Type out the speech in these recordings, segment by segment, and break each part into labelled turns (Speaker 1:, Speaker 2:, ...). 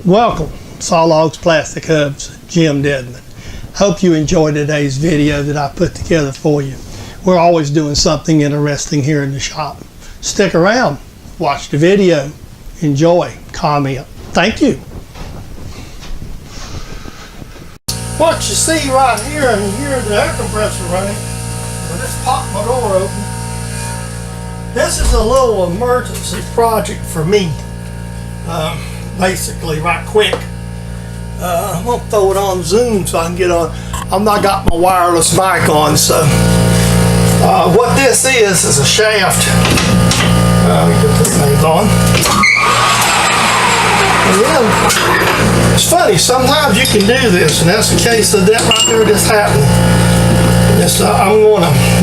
Speaker 1: Welcome, Saw Logs Plastic Hubs, Jim Dedman. Hope you enjoyed today's video that I put together for you. We're always doing something interesting here in the shop. Stick around, watch the video, enjoy, comment. Thank you. What you see right here, and you hear the air compressor running. I just popped my door open. This is a little emergency project for me. Basically, right quick. I'm gonna throw it on Zoom so I can get on. I've not got my wireless mic on, so what this is a shaft. Let me get this thing on. And then, it's funny, sometimes you can do this, and that's the case of that right there just happened. This,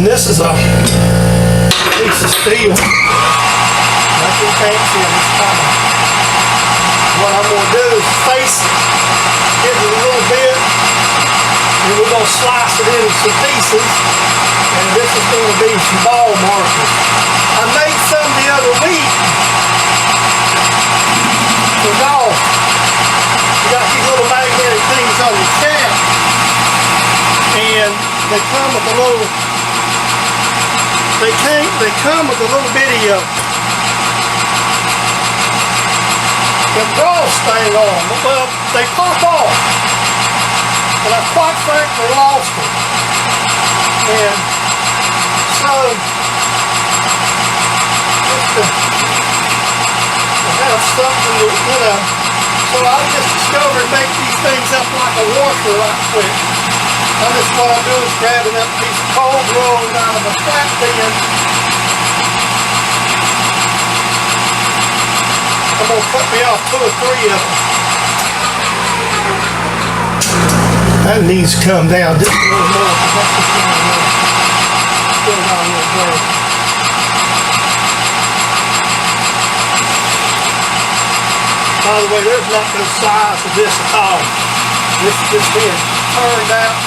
Speaker 1: this is a piece of steel. Nothing fancy in this time. What I'm going to do is face it, give it a little bit, and we're going to slice it into some pieces, and this is going to be some ball markers. I made some the other week for golf. You got these little magnetic things on your cap, and they come with a little, they come with a little bitty draw string on them. Well, they pop off, but I quite frankly lost them. And so, just to have something to, so I just discovered make these things up like a washer right quick. What I'm doing is grabbing up a piece of cold roll out of a flat bin. I'm going to cut me off 2 or 3 of them. That needs to come down just a little more because that's just still got a little blur. By the way, there's not no size of this at all. This is just being turned out.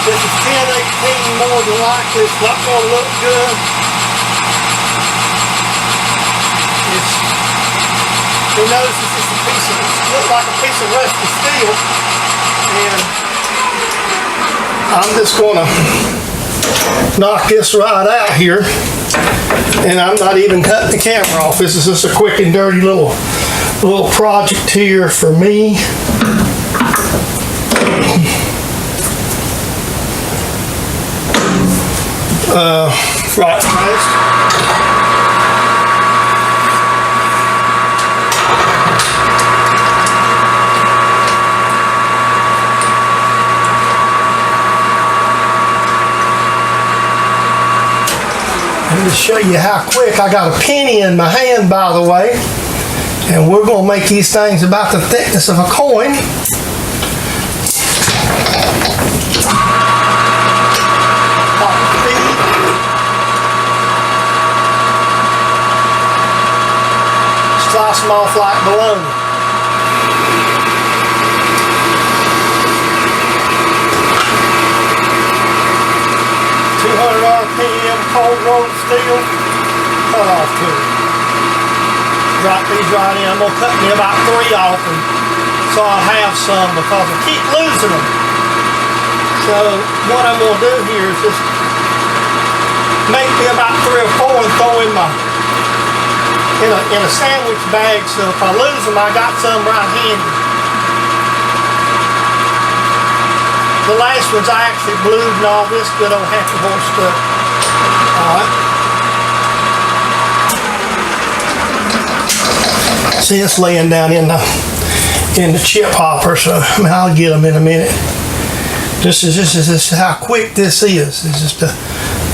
Speaker 1: This is 10-18 more than likely. It's not going to look good. You'll notice it's just a piece of, it looks like a piece of rusty steel, and I'm just going to knock this right out here, and I'm not even cutting the camera off. This is just a quick and dirty little project here for me. Right first. To show you how quick, I got a penny in my hand, by the way, and we're going to make these things about the thickness of a coin. Slice them off like bologna. RPM cold rolled steel cut off tool. Drop these right in. I'm going to cut me about 3 off, and so I'll have some because I keep losing them. So what I'm going to do here is just make me about 3 or 4 and throw in my in a sandwich bag. So if I lose them, I got some right handy. The last ones I actually blued and all this good old happy horse stuff. Alright. See, it's laying down in the chip hopper, so I'll get them in a minute. This is how quick this is. It's just a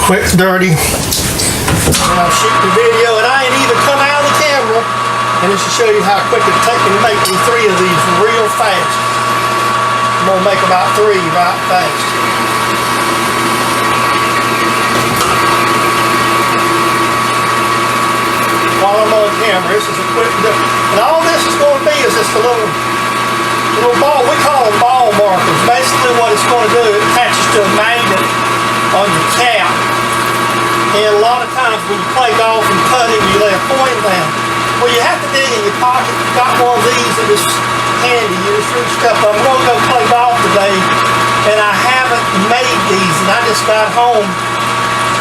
Speaker 1: quick, dirty. And I'll shoot the video, and I ain't even come out of the camera. And this will show you how quick it's taking to make me 3 of these real fast. I'm going to make about 3 right fast. While I'm on camera, this is a quick, and all this is going to be is just a little ball, we call them ball markers. Basically what it's going to do, it attaches to a magnet on your cap. And a lot of times when you play golf and putting, you lay a coin down. Well, you have to dig in your pocket. You've got one of these that just handy. You just threw stuff. I'm going to go play golf today, and I haven't made these, and I just got home.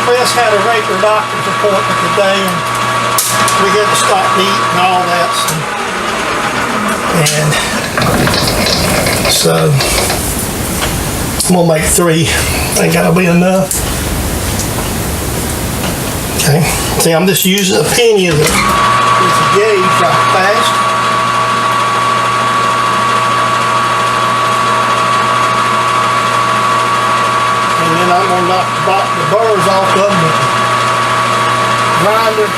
Speaker 1: Chris had a regular doctor's appointment today, and we had to stop to eat and all that. And so I'm going to make 3. I think that'll be enough. Okay. See, I'm just using a penny as a gauge right fast. And then I'm going to knock the burrs off of them with the grinder.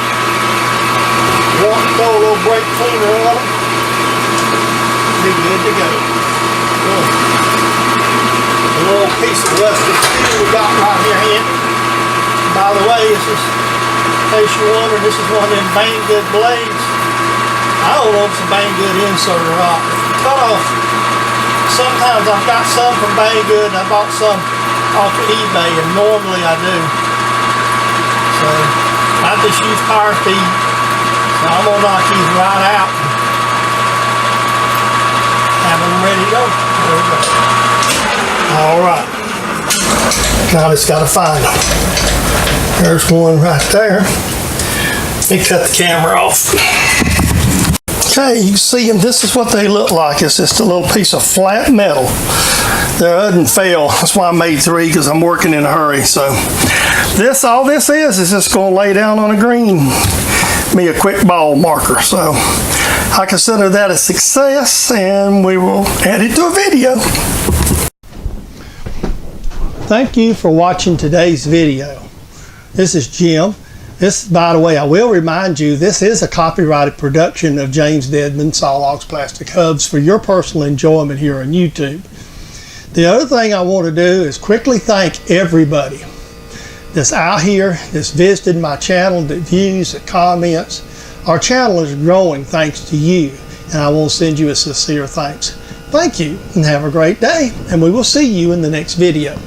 Speaker 1: Throw a little brake cleaner on them. Be good to go. Good. A little piece of rusted steel we got right here handy. By the way, this is, in case you're wondering, this is one of them Banggood blades. I don't know if it's a Banggood insert or not. Cut off. Sometimes I've got some from Banggood, and I bought some off of eBay, and normally I do. So I just use power feed. So I'm gonna knock these right out and have them ready to go. There we go. All right. Now I just gotta find them. There's one right there. Let me cut the camera off. Okay, you can see them. This is what they look like. It's just a little piece of flat metal. Their oven fell. That's why I made 3, because I'm working in a hurry. So all this is just going to lay down on a green, me a quick ball marker. So I consider that a success, and we will add it to a video. Thank you for watching today's video. This is Jim. This, by the way, I will remind you, this is a copyrighted production of James Dedman Sawlogs Plastic Hubs for your personal enjoyment here on YouTube. The other thing I want to do is quickly thank everybody that's out here, that's visited my channel, that views, that comments. Our channel is growing thanks to you, and I want to send you a sincere thanks. Thank you, and have a great day, and we will see you in the next video.